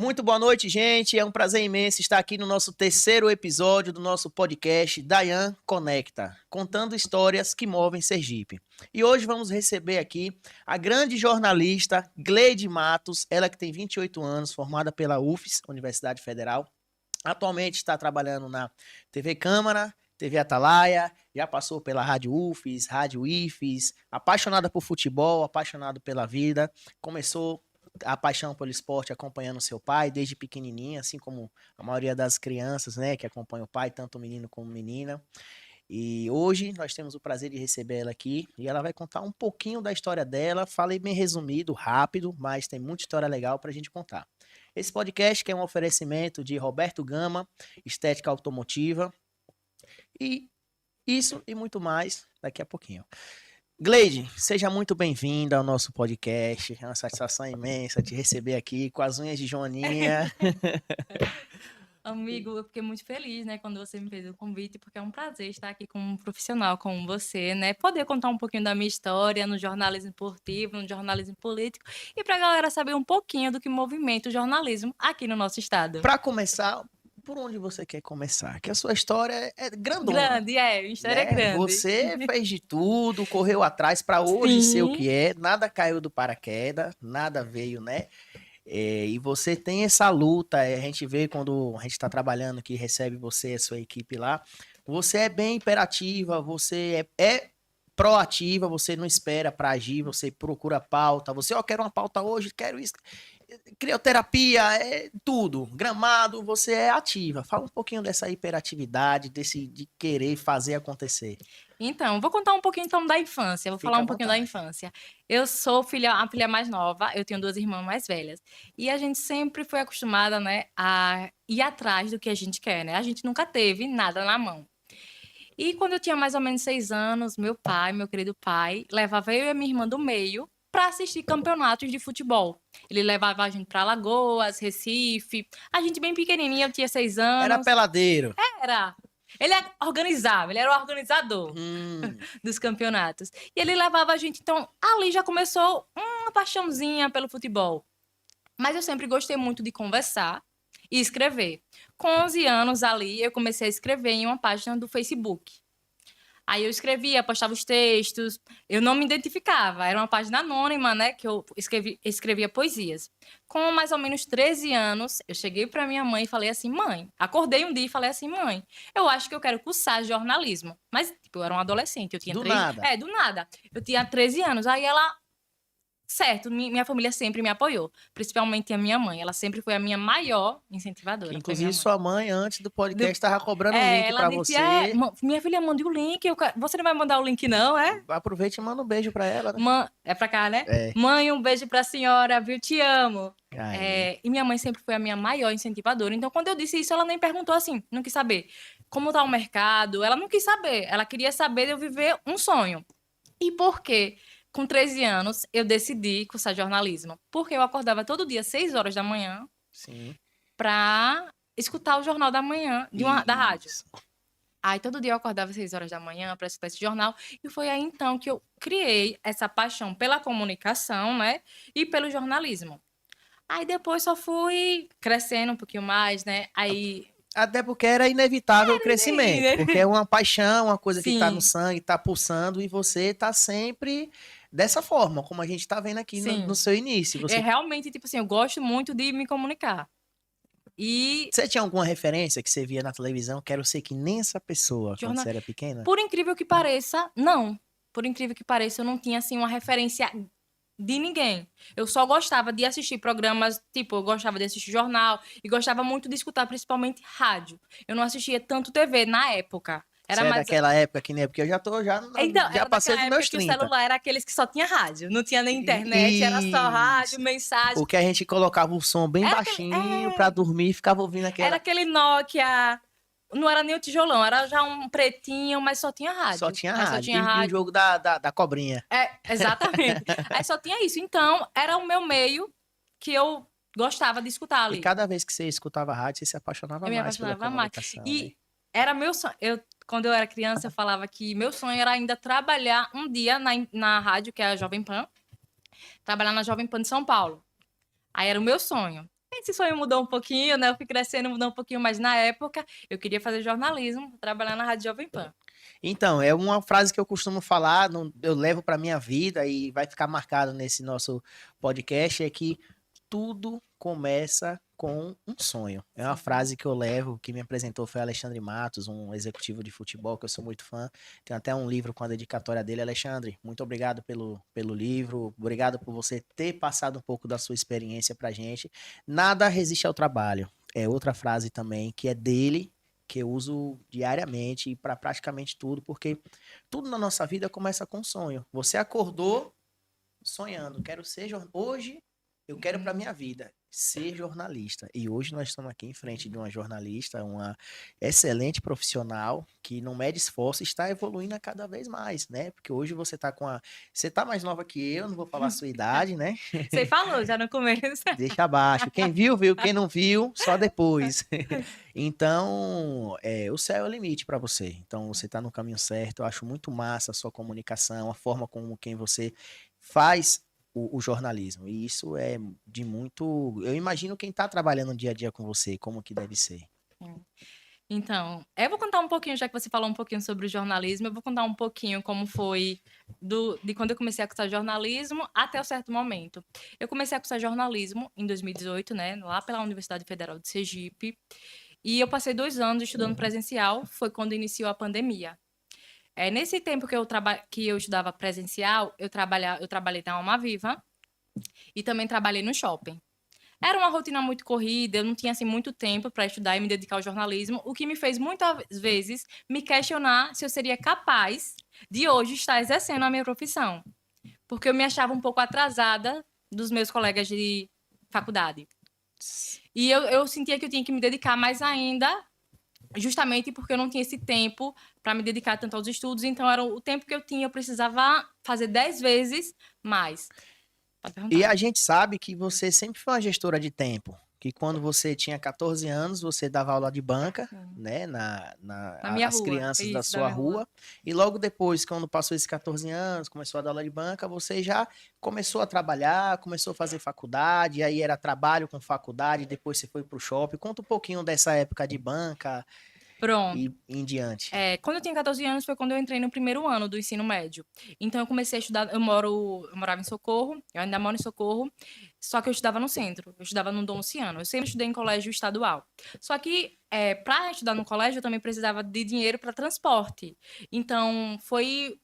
Muito boa noite, gente. É um prazer imenso estar aqui no nosso terceiro episódio do nosso podcast Dayan Conecta, contando histórias que movem Sergipe. E hoje vamos receber aqui a grande jornalista Gleide Matos, ela que tem 28 anos, formada pela UFES, Universidade Federal. Atualmente está trabalhando na TV Câmara, TV Atalaia, já passou pela Rádio UFES, Rádio IFES, apaixonada por futebol, apaixonada pela vida, começou a paixão pelo esporte acompanhando seu pai desde pequenininha, assim como a maioria das crianças, né, que acompanha o pai, tanto menino como menina. E hoje nós temos o prazer de receber ela aqui e ela vai contar um pouquinho da história dela. Falei bem resumido, rápido, mas tem muita história legal para a gente contar. Esse podcast que é um oferecimento de Roberto Gama, Estética Automotiva, e isso e muito mais daqui a pouquinho. Gleide, seja muito bem-vinda ao nosso podcast. É uma satisfação imensa te receber aqui com as unhas de Joaninha. Amigo, eu fiquei muito feliz, né, quando você me fez o convite, porque é um prazer estar aqui com um profissional como você, né, poder contar um pouquinho da minha história no jornalismo esportivo, no jornalismo político, e para a galera saber um pouquinho do que movimenta o jornalismo aqui no nosso estado. Para começar, por onde você quer começar? Que a sua história é grandona, Grande, a história é né? grande. Você fez de tudo, correu atrás para hoje ser o Sim. que é, nada caiu do paraquedas, nada veio, né? E você tem essa luta, a gente vê quando a gente está trabalhando que recebe você e a sua equipe lá, você é bem imperativa, você é proativa, você não espera para agir, você procura pauta, você, quero uma pauta hoje, quero isso, crioterapia, é tudo, gramado, você é ativa. Fala um pouquinho dessa hiperatividade, de querer fazer acontecer. Então, vou contar um pouquinho então da infância, vou Fica falar à um pouquinho da vontade. infância. Eu sou a filha mais nova, eu tenho 2 irmãs mais velhas. E a gente sempre foi acostumada, né, a ir atrás do que a gente quer, né? A gente nunca teve nada na mão. E quando eu tinha mais ou menos 6 anos, meu pai, meu querido pai, levava eu e a minha irmã do meio para assistir campeonatos de futebol. Ele levava a gente para Alagoas, Recife. A gente bem pequenininha, eu tinha 6 Era anos. peladeiro. Era. Ele organizava, ele era o organizador Hum. dos campeonatos. E ele levava a gente, então, ali já começou uma paixãozinha pelo futebol. Mas eu sempre gostei muito de conversar e escrever. Com 11 anos ali, eu comecei a escrever em uma página do Facebook. Aí eu escrevia, postava os textos, eu não me identificava, era uma página anônima, né, que eu escrevia poesias. Com mais ou menos 13 anos, eu cheguei para minha mãe e falei assim, mãe, acordei um dia e falei assim, mãe, eu acho que eu quero cursar jornalismo. Mas, tipo, eu era uma adolescente, eu tinha Do nada. do nada. Eu tinha 13 anos, aí ela... Certo, minha família sempre me apoiou, principalmente a minha mãe. Ela sempre foi a minha maior Que, incentivadora, foi minha inclusive, mãe. sua mãe, antes do podcast, estava cobrando um link Ela para disse, você. minha filha, mande o link. Você não vai mandar o link, não, é? Aproveite e manda um beijo para ela, né? É pra cá, né? É. Mãe, um beijo pra senhora, viu? Te amo. Aí. E minha mãe sempre foi a minha maior incentivadora. Então, quando eu disse isso, ela nem perguntou assim, não quis saber como tá o mercado. Ela não quis saber. Ela queria saber de eu viver um sonho. E por quê? Com 13 anos, eu decidi cursar jornalismo. Porque eu acordava todo dia, 6 horas da manhã, Sim. pra escutar o Jornal da Manhã da rádio. Isso. Aí todo dia eu acordava às 6 horas da manhã para escutar esse jornal. E foi aí então que eu criei essa paixão pela comunicação, né? E pelo jornalismo. Aí depois só fui crescendo um pouquinho mais, né? Aí. Até porque era inevitável o crescimento, porque é uma paixão, uma coisa que está no Sim, sangue, está pulsando, e você está sempre dessa forma, como a gente está vendo aqui no sim. seu início. É realmente, tipo assim, eu gosto muito de me comunicar. E Você tinha alguma referência que você via na televisão? Quero ser que nem essa pessoa quando jornal... você era pequena? Por incrível que pareça, não. Por incrível que pareça, eu não tinha assim uma referência de ninguém. Eu só gostava de assistir programas, tipo, eu gostava de assistir jornal e gostava muito de escutar principalmente rádio. Eu não assistia tanto TV na época. Você Era é mais... daquela época que nem porque eu Então, já era passei daquela dos época meus que o 30. celular era aqueles que só tinha rádio, não tinha nem internet, era só Isso. rádio, mensagem. Porque a gente colocava o som bem baixinho pra dormir e ficava ouvindo Era aquela. aquele Nokia, não era nem o tijolão, era já um pretinho, mas só tinha Só rádio. tinha Aí só rádio. tinha E o rádio. jogo da cobrinha. Exatamente. Aí só tinha isso. Então, era o meu meio que eu gostava de escutar E ali. cada vez que você escutava rádio, você se apaixonava Eu me mais pela apaixonava mais. comunicação, né? E era meu sonho. Quando eu era criança, eu falava que meu sonho era ainda trabalhar um dia na rádio, que é a Jovem Pan. Trabalhar na Jovem Pan de São Paulo. Aí era o meu sonho. Esse sonho mudou um pouquinho, né? Eu fui crescendo, mudou um pouquinho, mas na época eu queria fazer jornalismo, trabalhar na Rádio Jovem Pan. Então, é uma frase que eu costumo falar, eu levo para minha vida e vai ficar marcado nesse nosso podcast, é que tudo começa com um sonho. É uma Sim. frase que eu levo, que me apresentou foi Alexandre Matos, um executivo de futebol que eu sou muito fã. Tem até um livro com a dedicatória dele. Alexandre, muito obrigado pelo livro, obrigado por você ter passado um pouco da sua experiência pra gente. Nada resiste ao trabalho. É outra frase também que é dele, que eu uso diariamente para praticamente tudo, porque tudo na nossa vida começa com um sonho. Você acordou sonhando, quero ser hoje eu quero para minha vida ser jornalista. E hoje nós estamos aqui em frente de uma jornalista, uma excelente profissional que não mede esforço e está evoluindo a cada vez mais, né? Porque hoje você tá você tá mais nova que eu, não vou falar a sua idade, né? Você falou já no começo. Deixa abaixo. Quem viu, viu. Quem não viu, só depois. Então, o céu é o limite para você. Então, você está no caminho certo. Eu acho muito massa a sua comunicação, a forma como quem você faz o jornalismo. E isso é de muito. Eu imagino quem está trabalhando dia a dia com você, como que deve ser. Então, eu vou contar um pouquinho, já que você falou um pouquinho sobre o jornalismo, eu vou contar um pouquinho como foi de quando eu comecei a cursar jornalismo até o certo momento. Eu comecei a cursar jornalismo em 2018, né, lá pela Universidade Federal de Sergipe, e eu passei 2 anos estudando presencial, foi quando iniciou a pandemia. Nesse tempo que eu estudava presencial, eu trabalhei na Alma Viva e também trabalhei no shopping. Era uma rotina muito corrida, eu não tinha assim muito tempo para estudar e me dedicar ao jornalismo, o que me fez muitas vezes me questionar se eu seria capaz de hoje estar exercendo a minha profissão, porque eu me achava um pouco atrasada dos meus colegas de faculdade. E eu sentia que eu tinha que me dedicar mais ainda, justamente porque eu não tinha esse tempo para me dedicar tanto aos estudos, então era o tempo que eu tinha, eu precisava fazer 10 vezes mais. Pode perguntar. E a gente sabe que você sempre foi uma gestora de tempo. Que quando você tinha 14 anos, você dava aula de banca, né? Na minha As rua. crianças da Isso, sua rua. E logo depois, quando passou esses 14 anos, começou a dar aula de banca, você já começou a trabalhar, começou a fazer faculdade, aí era trabalho com faculdade, depois você foi para o shopping. Conta um pouquinho dessa época de banca Pronto. e em diante. Quando eu tinha 14 anos foi quando eu entrei no primeiro ano do ensino médio. Então eu comecei a estudar, eu morava em Socorro, eu ainda moro em Socorro, só que eu estudava no centro, eu estudava no Dom Luciano. Eu sempre estudei em colégio estadual. Só que para estudar no colégio eu também precisava de dinheiro para transporte. Então foi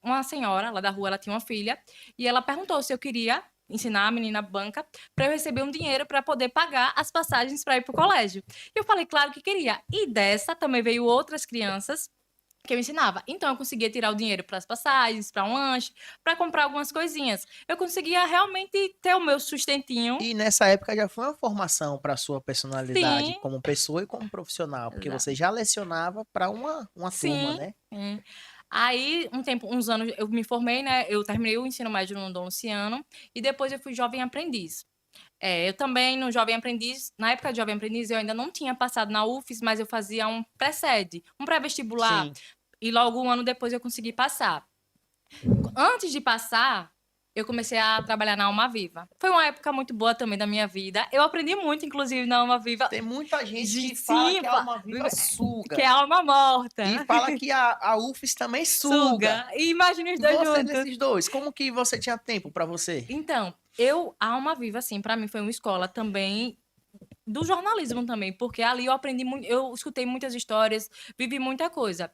uma senhora lá da rua, ela tinha uma filha, e ela perguntou se eu queria ensinar a menina banca para eu receber um dinheiro para poder pagar as passagens para ir para o colégio. E eu falei, claro que queria. E dessa também veio outras crianças que eu ensinava. Então eu conseguia tirar o dinheiro para as passagens, para um lanche, para comprar algumas coisinhas. Eu conseguia realmente ter o meu sustentinho. E nessa época já foi uma formação para sua personalidade Sim. como pessoa e como profissional, porque Exato. você já lecionava para uma turma, né? Sim. Aí, uns anos, eu me formei, né? Eu terminei o ensino médio no Dom Luciano e depois eu fui jovem aprendiz. Eu também, no Jovem Aprendiz, na época de Jovem Aprendiz, eu ainda não tinha passado na UFES, mas eu fazia um pré-sede, um pré-vestibular. Sim. E logo um ano depois eu consegui passar. Antes de passar, eu comecei a trabalhar na Alma Viva. Foi uma época muito boa também da minha vida. Eu aprendi muito, inclusive, na Alma Viva. Tem muita gente que Sim, fala que a alma viva suga. Que é alma morta. E fala que a UFES também suga. E imagine os dois Você juntos. desses dois, como que você tinha tempo para você? Então, a Alma Viva, assim, para mim foi uma escola também do jornalismo também, porque ali eu aprendi muito, eu escutei muitas histórias, vivi muita coisa.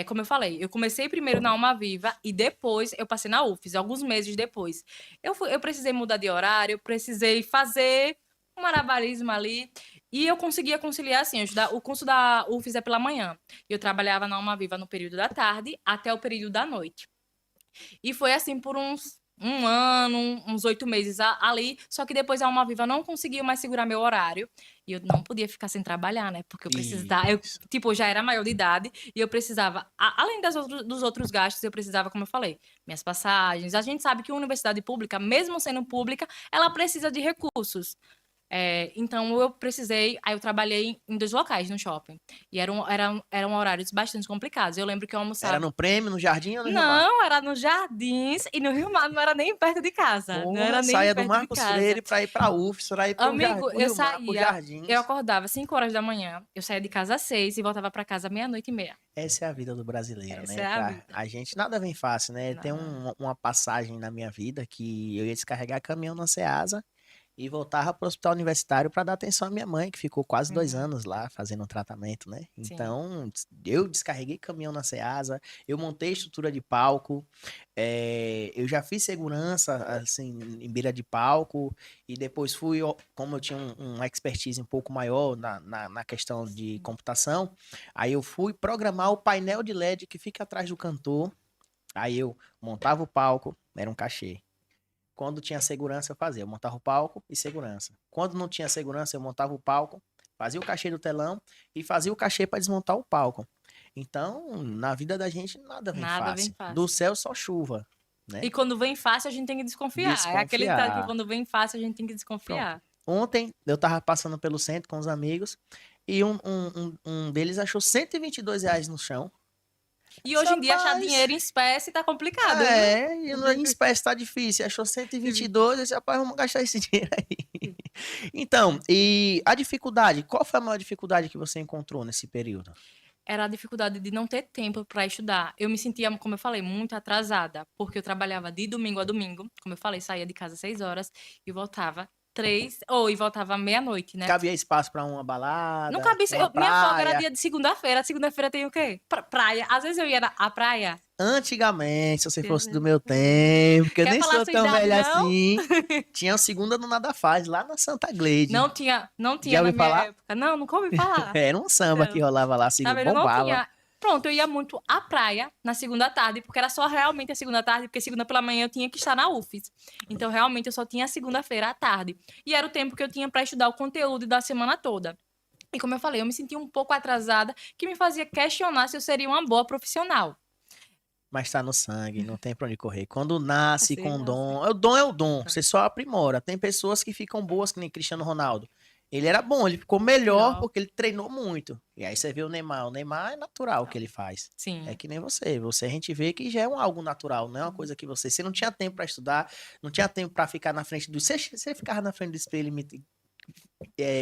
Como eu falei, eu comecei primeiro na Alma Viva e depois eu passei na UFES, alguns meses depois. Eu precisei mudar de horário, eu precisei fazer um malabarismo ali e eu conseguia conciliar assim, o curso da UFES é pela manhã. Eu trabalhava na Alma Viva no período da tarde até o período da noite. E foi assim por um ano, uns 8 meses ali, só que depois a Alma Viva não conseguiu mais segurar meu horário, e eu não podia ficar sem trabalhar, né, porque eu precisava, eu já era maior de idade, e eu precisava, além dos outros gastos, eu precisava, como eu falei, minhas passagens, a gente sabe que a universidade pública, mesmo sendo pública, ela precisa de recursos, Então eu precisei, aí eu trabalhei em 2 locais no shopping. E eram horários bastante complicados. Eu lembro que eu Era almoçava. no Prêmio, no Jardim ou no Rio Mar? Não, era nos Jardins e no Rio Mar, não era nem perto de casa. Não Porra, era nem saia do perto de Marcos casa. Freire pra ir pra UFS, pra ir Amigo, pro eu Rio Mar, pros saía, eu Jardins. acordava 5 horas da manhã, eu saía de casa às 6 e voltava pra casa meia-noite e meia. Essa é a vida do brasileiro, Essa né? é a vida. A gente nada vem fácil, né? Tem Não. uma passagem na minha vida que eu ia descarregar caminhão na Ceasa e voltava para o hospital universitário para dar atenção à minha mãe, que ficou quase 2 anos lá fazendo um tratamento, né? Sim. Então, eu descarreguei caminhão na Ceasa, eu montei estrutura de palco, eu já fiz segurança, assim, em beira de palco, e depois fui, como eu tinha uma expertise um pouco maior na questão de computação, aí eu fui programar o painel de LED que fica atrás do cantor, aí eu montava o palco, era um cachê. Quando tinha segurança, eu fazia. Eu montava o palco e segurança. Quando não tinha segurança, eu montava o palco, fazia o cachê do telão e fazia o cachê para desmontar o palco. Então, na vida da gente, nada vem Nada vem fácil. Do fácil. céu, só chuva, né? E quando vem fácil, a gente tem que desconfiar. É aquele ditado que Desconfiar. quando vem fácil, a gente tem que Pronto. desconfiar. Ontem, eu tava passando pelo centro com os amigos e um deles achou R$ 122 no chão. E hoje em dia, achar Rapaz, dinheiro em espécie tá complicado, viu? e em espécie tá difícil. Achou 122, eu disse, rapaz, vamos gastar esse dinheiro aí. Então, e a dificuldade, qual foi a maior dificuldade que você encontrou nesse período? Era a dificuldade de não ter tempo para estudar. Eu me sentia, como eu falei, muito atrasada, porque eu trabalhava de domingo a domingo. Como eu falei, saía de casa às 6 horas e voltava e voltava meia-noite, né? Cabia espaço para uma Não balada, cabia. uma Minha folga era praia? dia de segunda-feira. Segunda-feira tem o quê? Praia. Às vezes eu ia à praia. Antigamente, se você fosse do meu tempo, que eu Quer nem falar a sou sua tão idade, velho não? assim, tinha a segunda no Nada Faz, lá na Santa Gleide. Não Já tinha na ouviu minha falar? época. Não, nunca ouvi falar. Era um samba que Não. rolava lá, Tá vendo? Não bombava. tinha. Pronto, eu ia muito à praia na segunda tarde, porque era só realmente a segunda tarde, porque segunda pela manhã eu tinha que estar na UFES. Então, realmente, eu só tinha a segunda-feira à tarde. E era o tempo que eu tinha para estudar o conteúdo da semana toda. E como eu falei, eu me sentia um pouco atrasada, que me fazia questionar se eu seria uma boa profissional. Mas tá no sangue, não tem pra onde correr. Quando nasce Assim, com assim. dom é o dom, você só aprimora. Tem pessoas que ficam boas, que nem Cristiano Ronaldo. Ele era bom, ele ficou melhor Melhor. porque ele treinou muito. E aí você vê o Neymar é natural o que ele faz. É Sim. que nem você a gente vê que já é algo natural, não é uma coisa que você não tinha tempo pra estudar, não tinha tempo pra ficar na frente do, você ficava na frente do espelho Pô,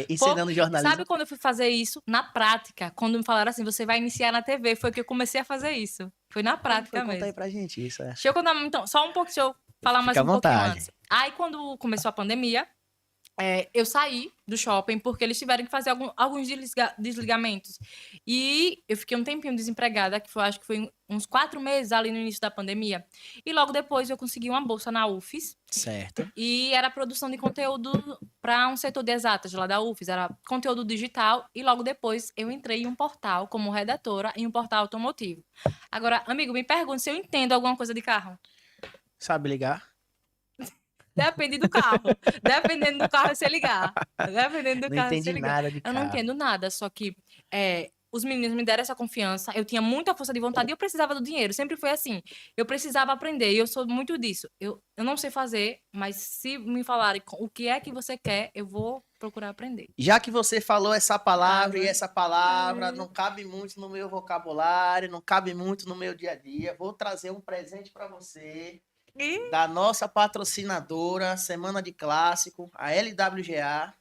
ensinando sabe jornalismo. quando eu fui fazer isso? Na prática. Quando me falaram assim, você vai iniciar na TV, foi que eu comecei a fazer isso. Foi na Como foi? prática Conta aí mesmo. pra gente isso, é. Deixa eu contar, então, só um pouco, deixa eu falar mais Fica à um pouquinho vontade. antes. Aí, quando começou a pandemia, eu saí do shopping porque eles tiveram que fazer alguns desligamentos. E eu fiquei um tempinho desempregada, acho que foi uns 4 meses ali no início da pandemia. E logo depois eu consegui uma bolsa na UFES. Certo. E era produção de conteúdo para um setor de exatas lá da UFES, era conteúdo digital. E logo depois eu entrei em um portal como redatora em um portal automotivo. Agora, amigo, me pergunte se eu entendo alguma coisa de carro. Sabe ligar? Depende do carro. Dependendo do carro, você ligar. Dependendo do Não carro, você entendi ligar. nada de Eu não carro. entendo nada, só que os meninos me deram essa confiança. Eu tinha muita força de vontade e eu precisava do dinheiro. Sempre foi assim. Eu precisava aprender e eu sou muito disso. Eu não sei fazer, mas se me falarem o que é que você quer, eu vou procurar aprender. Já que você falou essa palavra e Água. essa palavra não cabe muito no meu vocabulário, não cabe muito no meu dia a dia, vou trazer um presente para você da nossa patrocinadora, Semana de Clássico, a LWGA.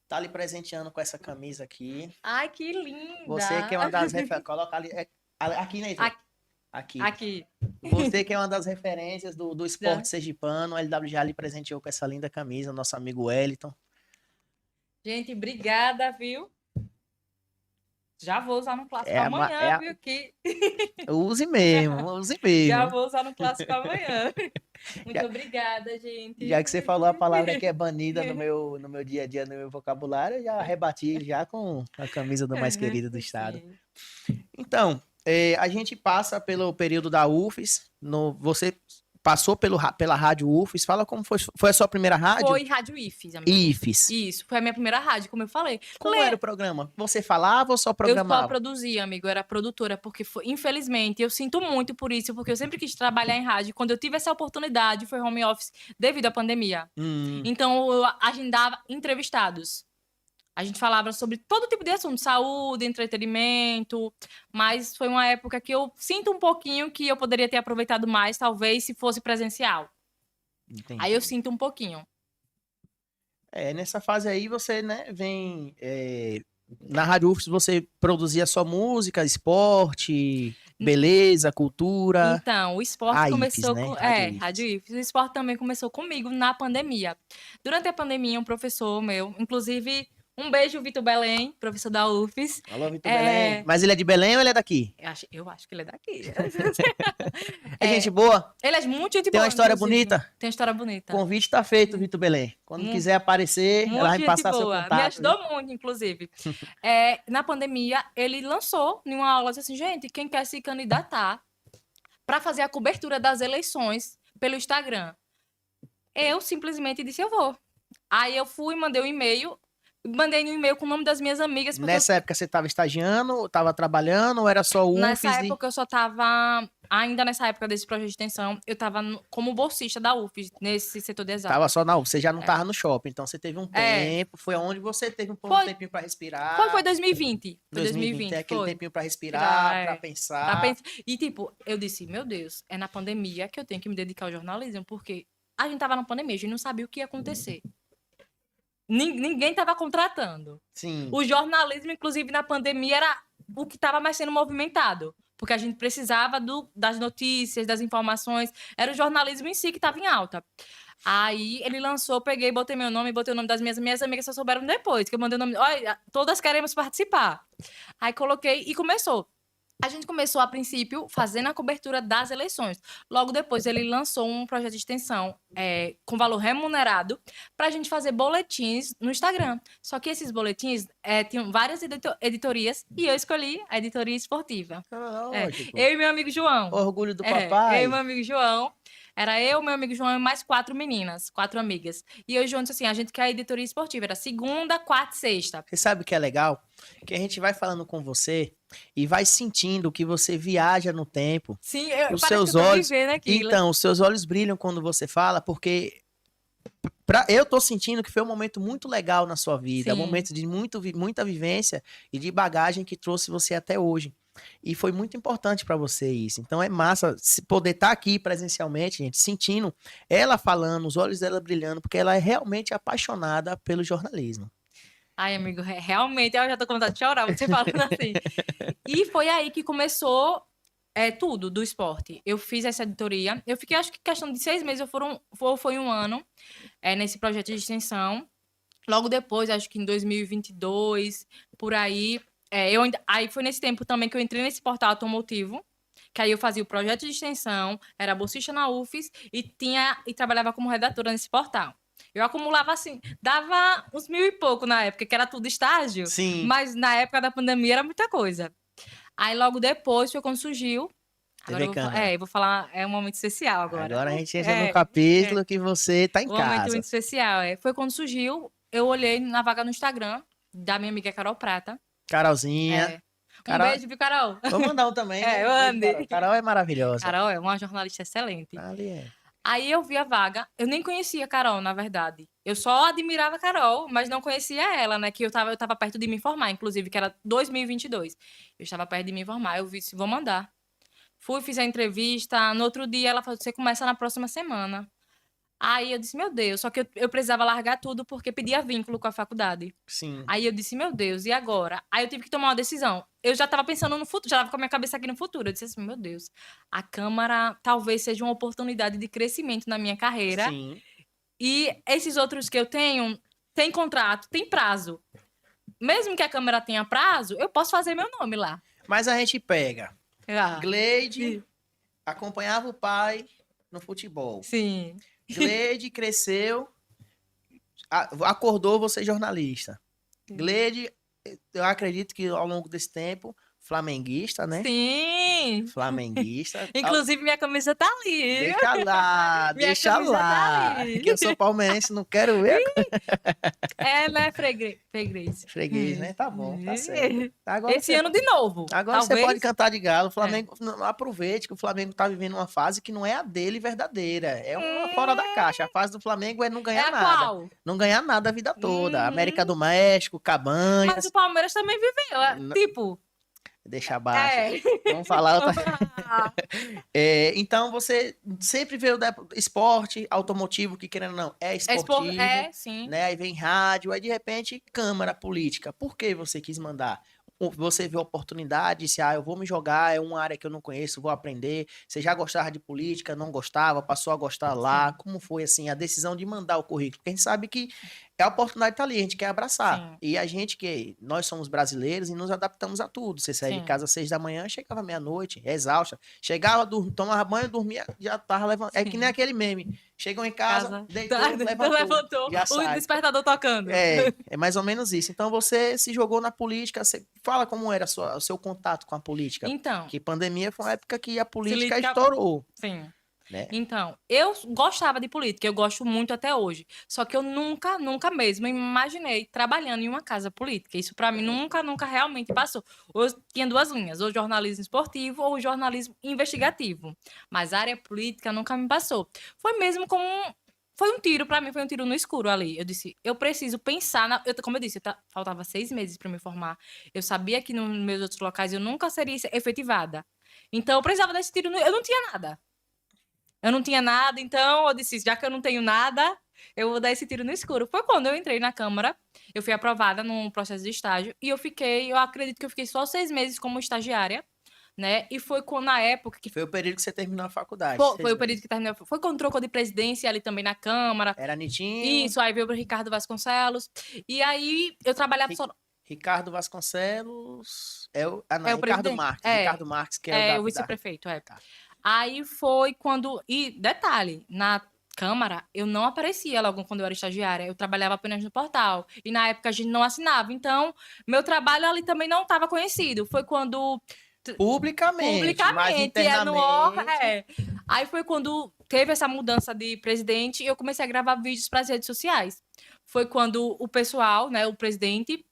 Tá lhe presenteando com essa camisa aqui. Ai, que linda! Você que é uma das referências. Coloca ali. Aqui, né, Aqui. Aqui. Você que é uma das referências do esporte sergipano, a LWGA lhe presenteou com essa linda camisa, nosso amigo Wellington. Gente, obrigada, viu? Já vou usar no clássico amanhã, viu? Use mesmo, use mesmo. Já vou usar no clássico amanhã. Muito obrigada, gente. Já que você falou a palavra que é banida no meu dia a dia, no meu vocabulário, eu já rebati já com a camisa do mais querido do estado. Sim. Então, a gente passa pelo período da UFES, você passou pela Rádio UFES. Fala como foi a sua primeira rádio? Foi Rádio IFES, amigo. IFES. Isso, foi a minha primeira rádio, como eu falei. Como era o programa? Você falava ou só Eu programava? só produzia, amigo, eu era produtora, porque infelizmente eu sinto muito por isso, porque eu sempre quis trabalhar em rádio. Quando eu tive essa oportunidade, foi home office devido à pandemia. Então eu agendava entrevistados. A gente falava sobre todo tipo de assunto, saúde, entretenimento, mas foi uma época que eu sinto um pouquinho que eu poderia ter aproveitado mais, talvez, se fosse presencial. Entendi. Aí eu sinto um pouquinho. Nessa fase aí você, né, na Rádio UFES você produzia só música, esporte, beleza, cultura. Então, o esporte A começou IFES, né? com. Rádio IFES. Rádio IFES. O esporte também começou comigo na pandemia. Durante a pandemia, um professor meu, inclusive, um beijo, Vitor Belém, professor da UFES. Alô, Vitor Belém. Mas ele é de Belém ou ele é daqui? Eu acho que ele é daqui. É gente boa? Ele é muito gente Tem boa. uma história inclusive. bonita? Tem uma história bonita. O convite tá feito, Vitor Belém. Quando quiser aparecer, ela vai Muito passar gente seu boa. contato. Me ajudou muito, inclusive. Na pandemia, ele lançou em uma aula assim, gente, quem quer se candidatar para fazer a cobertura das eleições pelo Instagram. Eu simplesmente disse, eu vou. Aí eu fui, mandei um e-mail com o nome das minhas amigas. Nessa época você estava estagiando, estava trabalhando ou era só o Nessa UFES? época eu só estava, ainda nessa época desse projeto de extensão, eu estava como bolsista da UFES, nesse setor de exatas. Tava só na UFES, você já não estava no shopping, então você teve um tempo, foi onde você teve um tempinho para respirar. Foi 2020. Foi 2020. Tem aquele tempinho para respirar, para pensar. E tipo, eu disse, meu Deus, é na pandemia que eu tenho que me dedicar ao jornalismo, porque a gente tava na pandemia, a gente não sabia o que ia acontecer. Ninguém estava contratando. Sim. O jornalismo, inclusive, na pandemia, era o que estava mais sendo movimentado. Porque a gente precisava das notícias, das informações. Era o jornalismo em si que estava em alta. Aí ele lançou, peguei, botei meu nome, botei o nome das minhas amigas, só souberam depois, que eu mandei o nome. Olha, todas queremos participar. Aí coloquei e começou. A gente começou, a princípio, fazendo a cobertura das eleições. Logo depois, ele lançou um projeto de extensão com valor remunerado para a gente fazer boletins no Instagram. Só que esses boletins tinham várias editorias e eu escolhi a editoria esportiva. Eu e meu amigo João. Orgulho do papai. Eu e meu amigo João. Era eu, meu amigo João e mais 4 meninas, 4 amigas. E eu e o João disse assim, a gente quer a editoria esportiva. Era segunda, quarta e sexta. Você sabe o que é legal? Que a gente vai falando com você e vai sentindo que você viaja no tempo. Sim, os seus olhos. Então, os seus olhos brilham quando você fala, porque eu tô sentindo que foi um momento muito legal na sua vida, um momento de muita vivência e de bagagem que trouxe você até hoje. E foi muito importante para você isso. Então é massa poder estar aqui presencialmente, gente, sentindo ela falando, os olhos dela brilhando, porque ela é realmente apaixonada pelo jornalismo. Ai, amigo, realmente, eu já tô com vontade de chorar, você falando assim. E foi aí que começou tudo do esporte. Eu fiz essa editoria, eu fiquei, acho que questão de 6 meses, foi um ano, nesse projeto de extensão. Logo depois, acho que em 2022, por aí, aí foi nesse tempo também que eu entrei nesse portal automotivo, que aí eu fazia o projeto de extensão, era bolsista na UFES e trabalhava como redatora nesse portal. Eu acumulava assim, dava uns 1.000 e pouco na época, que era tudo estágio. Sim. Mas na época da pandemia era muita coisa. Aí logo depois foi quando surgiu. Agora eu vou falar, é um momento especial agora. Agora a gente entra no capítulo que você tá em casa. Um momento muito especial, Foi quando surgiu, eu olhei na vaga no Instagram da minha amiga Carol Prata. Carolzinha. Carol... Um beijo, viu, Carol? Vou mandar um também. Eu ande. Carol é maravilhosa. Carol é uma jornalista excelente. Ali é. Aí eu vi a vaga, eu nem conhecia a Carol, na verdade. Eu só admirava a Carol, mas não conhecia ela, né? Que eu tava perto de me formar, inclusive, que era 2022. Eu estava perto de me formar, eu disse, vou mandar. Fui, fiz a entrevista, no outro dia ela falou, você começa na próxima semana. Aí eu disse, meu Deus, só que eu precisava largar tudo porque pedia vínculo com a faculdade. Sim. Aí eu disse, meu Deus, e agora? Aí eu tive que tomar uma decisão. Eu já estava pensando no futuro, já estava com a minha cabeça aqui no futuro. Eu disse assim, meu Deus, a Câmara talvez seja uma oportunidade de crescimento na minha carreira. Sim. E esses outros que eu tenho, tem contrato, tem prazo. Mesmo que a Câmara tenha prazo, eu posso fazer meu nome lá. Mas a gente pega. Ah. Gleide acompanhava o pai no futebol. Sim. Gleide cresceu, acordou você jornalista. Gleide, eu acredito que ao longo desse tempo flamenguista, né? Sim! Flamenguista. Inclusive, minha camisa tá ali. Deixa lá, Minha deixa camisa tá lá. ali. Que eu sou palmeirense, não quero ver É, né, freguês? freguês, né? Tá bom, tá certo. Agora Esse ano de novo, você pode talvez. cantar de galo. O É. Flamengo, aproveite que o Flamengo tá vivendo uma fase que não é a dele verdadeira. É uma fora da Hum, caixa. A fase do Flamengo é não é ganhar a nada. qual? Não ganhar nada a vida toda. América Uhum. do México, Mas o Cabanhas. Palmeiras também viveu. Tipo, Deixa abaixo. é. Vamos falar outra. Então você sempre vê o esporte automotivo, que querendo ou não, é esportivo, Sim. né? Aí vem rádio, aí de repente Câmara Política. Por que você quis mandar? Você vê a oportunidade, disse, eu vou me jogar, é uma área que eu não conheço, vou aprender. Você já gostava de política, não gostava, passou a gostar lá. Sim. Como foi, assim, a decisão de mandar o currículo? Porque a gente sabe que a oportunidade tá ali, a gente quer abraçar. Sim. E a gente nós somos brasileiros e nos adaptamos a tudo. Você saía de Sim. casa às 6 da manhã, chegava meia-noite, exausta. Chegava, tomava banho, dormia, já tava levantando. É que nem aquele meme. Chegam em casa, deitou, levantou, já o sai. despertador tocando. É mais ou menos isso. Então você se jogou na política. Você fala como era o seu contato com a política. Então, Que pandemia foi uma época que a política política- estourou, sim. né? Então, eu gostava de política, eu gosto muito até hoje. Só que eu nunca mesmo imaginei trabalhando em uma casa política. Isso para mim nunca realmente passou. Eu tinha duas linhas, ou jornalismo esportivo ou jornalismo investigativo. Mas a área política nunca me passou. Foi mesmo como foi um tiro para mim, foi um tiro no escuro ali. Eu disse, eu preciso pensar como eu disse, faltava 6 meses para me formar. Eu sabia que nos meus outros locais eu nunca seria efetivada. Então, eu precisava desse tiro eu não tinha nada. Eu não tinha nada, então eu disse, já que eu não tenho nada, eu vou dar esse tiro no escuro. Foi quando eu entrei na Câmara, eu fui aprovada num processo de estágio, e eu acredito que eu fiquei só 6 meses como estagiária, né? E foi na época que... Foi o período que você terminou a faculdade. Foi o período que terminou. Foi quando trocou de presidência ali também na Câmara. Era Nitinho. Isso, aí veio o Ricardo Vasconcelos. E aí eu trabalhava só... Ricardo Vasconcelos. Não, É o Ricardo presidente. Marques. Ricardo Marques, que é o o vice-prefeito, Tá. Aí foi quando... E detalhe, na Câmara, eu não aparecia logo quando eu era estagiária. Eu trabalhava apenas no portal. E na época a gente não assinava. Então, meu trabalho ali também não estava conhecido. Foi quando... Publicamente, mas internamente... Aí foi quando teve essa mudança de presidente e eu comecei a gravar vídeos para as redes sociais. Foi quando o pessoal, né, o presidente...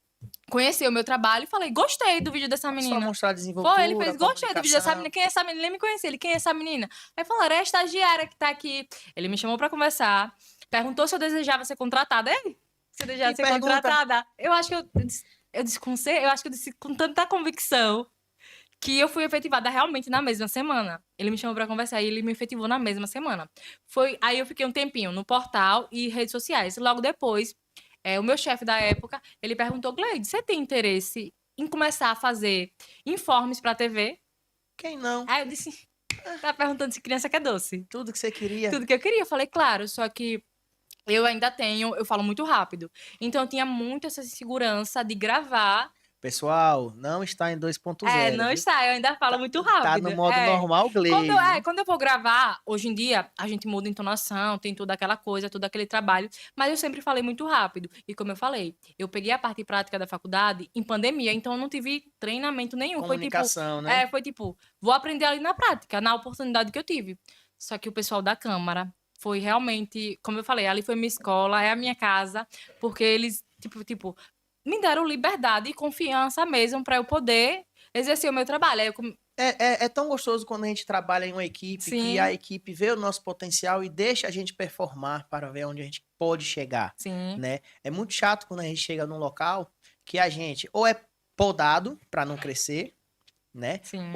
conheceu o meu trabalho e falei, gostei do vídeo dessa menina. Só mostrar a desenvoltura, Foi, ele fez, gostei do vídeo dessa menina. Quem é essa menina? Ele nem me conhecia. Ele, quem é essa menina? Aí falaram, é a estagiária que tá aqui. Ele me chamou pra conversar, perguntou se eu desejava ser contratada. Ei, se eu desejava ser contratada. Eu acho que eu acho que eu disse com tanta convicção que eu fui efetivada realmente na mesma semana. Ele me chamou pra conversar e ele me efetivou na mesma semana. Aí eu fiquei um tempinho no portal e redes sociais. Logo depois, o meu chefe da época, ele perguntou, Gleide, você tem interesse em começar a fazer informes para a TV? Quem não? Aí eu disse, tá perguntando se criança quer doce. Tudo que você queria. Tudo que eu queria. Eu falei, claro, só que eu falo muito rápido. Então eu tinha muito essa segurança de gravar. Pessoal, não está em 2.0. Não está, eu ainda falo muito rápido. Tá no modo normal, Gleide. Quando eu vou gravar, hoje em dia, a gente muda a entonação, tem toda aquela coisa, todo aquele trabalho, mas eu sempre falei muito rápido. E como eu falei, eu peguei a parte prática da faculdade em pandemia, então eu não tive treinamento nenhum. Comunicação, né? Foi tipo, vou aprender ali na prática, na oportunidade que eu tive. Só que o pessoal da Câmara foi realmente, como eu falei, ali foi minha escola, é a minha casa, porque eles, tipo, me deram liberdade e confiança mesmo para eu poder exercer o meu trabalho. Aí É tão gostoso quando a gente trabalha em uma equipe, Sim. que a equipe vê o nosso potencial e deixa a gente performar para ver onde a gente pode chegar. Sim. Né? É muito chato quando a gente chega num local que a gente ou é podado para não crescer, né? Sim.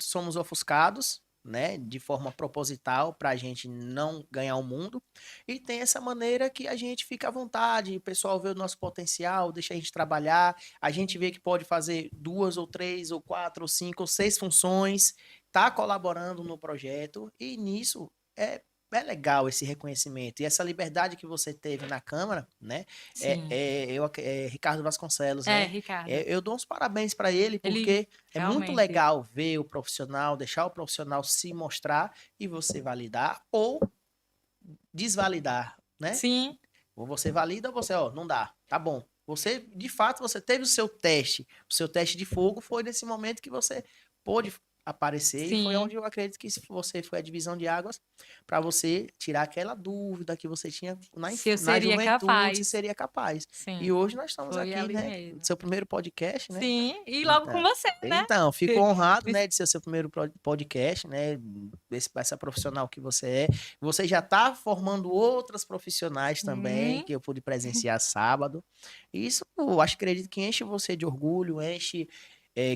Somos ofuscados, né, de forma proposital para a gente não ganhar o mundo, e tem essa maneira que a gente fica à vontade, o pessoal vê o nosso potencial, deixa a gente trabalhar, a gente vê que pode fazer 2 ou 3 ou 4 ou 5 ou 6 funções, tá colaborando no projeto, e nisso é legal esse reconhecimento e essa liberdade que você teve na Câmara, né? Sim. Ricardo Vasconcelos, né? Ricardo. Eu dou uns parabéns para ele, porque é muito legal ver o profissional, deixar o profissional se mostrar e você validar ou desvalidar, né? Sim. Ou você valida ou você, não dá, tá bom. Você, de fato, você teve o seu teste. O seu teste de fogo foi nesse momento que você pôde aparecer e foi Sim, onde eu acredito que você foi a divisão de águas para você tirar aquela dúvida que você tinha se eu na seria juventude, se capaz. seria capaz. E Sim, hoje nós estamos foi aqui, ali né? mesmo. Seu primeiro podcast, né? Sim, e logo com Então, você, né? então, fico honrado, né, de ser o seu primeiro podcast, né, essa profissional que você é. Você já está formando outras profissionais também, Sim, que eu pude presenciar sábado. E isso, eu acho, acredito que enche você de orgulho, enche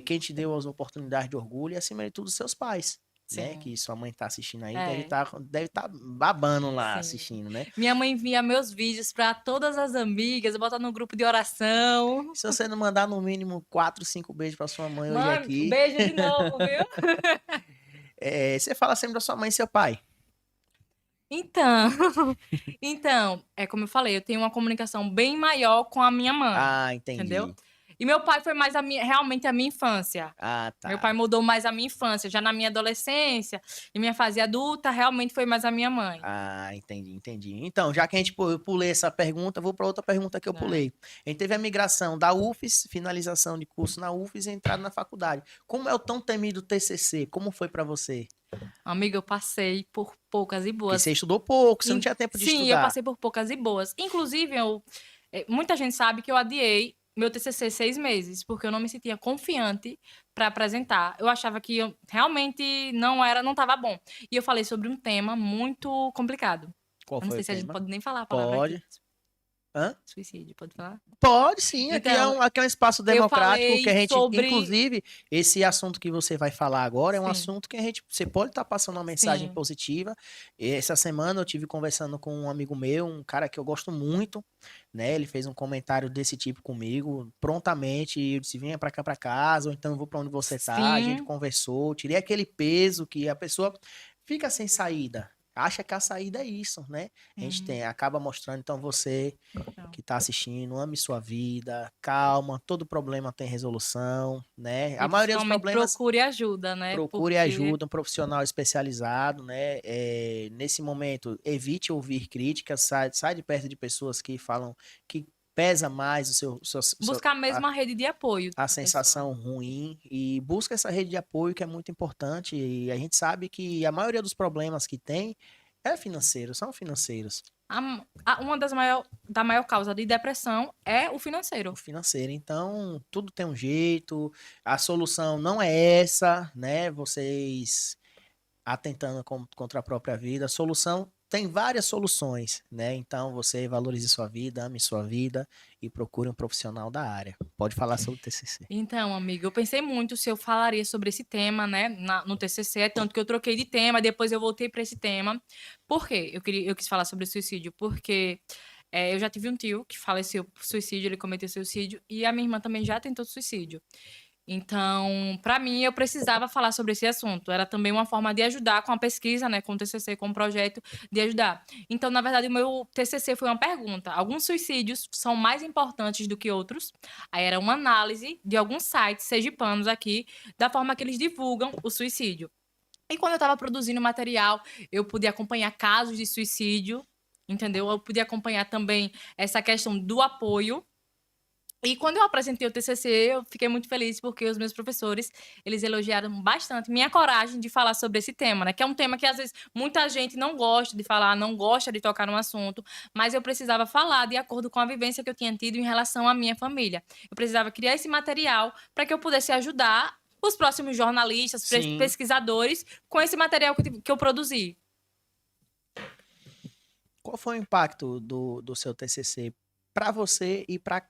quem te deu as oportunidades de orgulho e, acima de tudo, seus pais. Né, sim. que sua mãe tá assistindo aí, É, deve tá babando lá sim. assistindo, né? Minha mãe envia meus vídeos para todas as amigas, bota no grupo de oração. Se você não mandar no mínimo 4, 5 beijos para sua mãe hoje Mãe, aqui, beijo de novo, viu? você fala sempre da sua mãe e seu pai. Então, então, é como eu falei, eu tenho uma comunicação bem maior com a minha mãe, Ah, entendeu? entendi. E meu pai foi mais realmente a minha infância. Ah, Meu pai tá. mudou mais a minha infância, já na minha adolescência e minha fase adulta, realmente foi mais a minha mãe. Ah, entendi, entendi. Então, já que a gente eu pulei essa pergunta, vou para outra pergunta que eu É. pulei. A gente teve a migração da UFES, finalização de curso na UFES e entrada na faculdade. Como é o tão temido TCC? Como foi para você? Amiga, eu passei por poucas e Porque você boas. estudou pouco, você não tinha tempo de Sim, eu estudar. passei por poucas e boas. Inclusive, muita gente sabe que eu adiei meu TCC 6 meses, porque eu não me sentia confiante para apresentar. Eu achava que eu realmente não estava bom. E eu falei sobre um tema muito complicado. Qual Eu não foi sei o se a gente tema? pode nem falar a palavra aqui. Pode. Hã? Suicídio, pode falar? Pode sim, Então, aqui é um espaço eu democrático que falei a gente, sobre. inclusive, esse assunto que você vai falar agora é um Sim, assunto que você pode estar passando uma mensagem sim. positiva. Essa semana eu tive conversando com um amigo meu, um cara que eu gosto muito, né? Ele fez um comentário desse tipo comigo, prontamente, e eu disse, venha para cá para casa, ou então eu vou para onde você tá. A gente Sim. conversou, tirei aquele peso que a pessoa fica sem saída. Acha que a saída é isso, né? A gente Hum, acaba mostrando, então você então. que está assistindo, ame sua vida, calma, todo problema tem resolução, né? A E maioria dos principalmente problemas procure ajuda, né? procure Porque ajuda, um profissional especializado, né? Nesse momento, evite ouvir críticas, sai de perto de pessoas que falam que pesa mais buscar mesmo a rede de apoio a da pessoa. sensação ruim e busca essa rede de apoio que é muito importante. E a gente sabe que a maioria dos problemas que tem é financeiro, são financeiros. Uma da maior causa de depressão é o financeiro. Financeira. Então, tudo tem um jeito. A solução não é essa, né? Vocês atentando contra a própria vida. A solução tem várias soluções, né? Então, você valorize sua vida, ame sua vida e procure um profissional da área. Pode falar sobre o TCC. Então, amiga, eu pensei muito se eu falaria sobre esse tema, né, no TCC, é tanto que eu troquei de tema, depois eu voltei para esse tema. Por quê? Eu quis falar sobre suicídio, porque eu já tive um tio que faleceu por suicídio, ele cometeu suicídio, e a minha irmã também já tentou suicídio. Então, para mim, eu precisava falar sobre esse assunto. Era também uma forma de ajudar com a pesquisa, né, com o TCC, com o projeto, de ajudar. Então, na verdade, o meu TCC foi uma pergunta. Alguns suicídios são mais importantes do que outros? Aí era uma análise de alguns sites sergipanos aqui, da forma que eles divulgam o suicídio. E quando eu estava produzindo material, eu pude acompanhar casos de suicídio, entendeu? Eu pude acompanhar também essa questão do apoio. E quando eu apresentei o TCC, eu fiquei muito feliz porque os meus professores, eles elogiaram bastante minha coragem de falar sobre esse tema, né? Que é um tema que às vezes muita gente não gosta de falar, não gosta de tocar no assunto, mas eu precisava falar de acordo com a vivência que eu tinha tido em relação à minha família. Eu precisava criar esse material para que eu pudesse ajudar os próximos jornalistas, Sim. pesquisadores com esse material que eu produzi. Qual foi o impacto do seu TCC para você e para a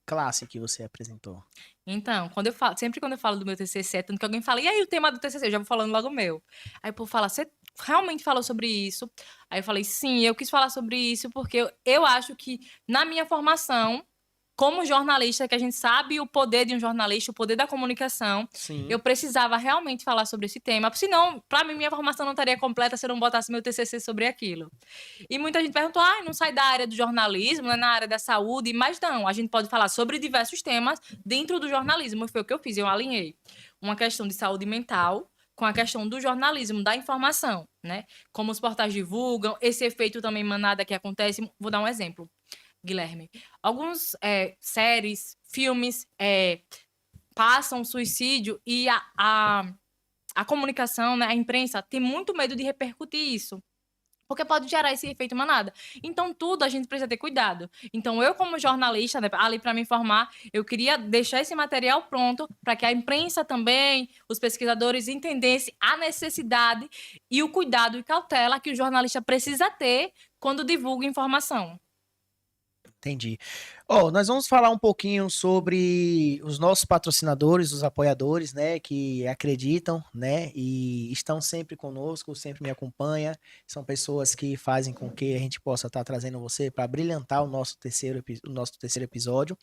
classe que você apresentou? Então, sempre quando eu falo do meu TCC, tanto que alguém fala, e aí o tema do TCC? Eu já vou falando logo o meu. Aí o povo fala, você realmente falou sobre isso? Aí eu falei, sim, eu quis falar sobre isso porque eu acho que na minha formação, como jornalista, que a gente sabe o poder de um jornalista, o poder da comunicação, eu Sim. precisava realmente falar sobre esse tema. Senão, para mim, minha formação não estaria completa se eu não botasse meu TCC sobre aquilo. E muita gente perguntou, não sai da área do jornalismo, não é na área da saúde, mas não, a gente pode falar sobre diversos temas dentro do jornalismo, foi o que eu fiz, eu alinhei uma questão de saúde mental com a questão do jornalismo, da informação, né? Como os portais divulgam, esse efeito também manada que acontece, vou dar um exemplo. Guilherme, alguns séries, filmes passam suicídio e a comunicação, né, a imprensa tem muito medo de repercutir isso. Porque pode gerar esse efeito manada. Então, tudo a gente precisa ter cuidado. Então, eu, como jornalista, né, ali para me informar, eu queria deixar esse material pronto para que a imprensa também, os pesquisadores entendessem a necessidade e o cuidado e cautela que o jornalista precisa ter quando divulga informação. Entendi. Nós vamos falar um pouquinho sobre os nossos patrocinadores, os apoiadores, né, que acreditam, né, e estão sempre conosco, sempre me acompanham. São pessoas que fazem com que a gente possa estar trazendo você para brilhantar o nosso terceiro episódio.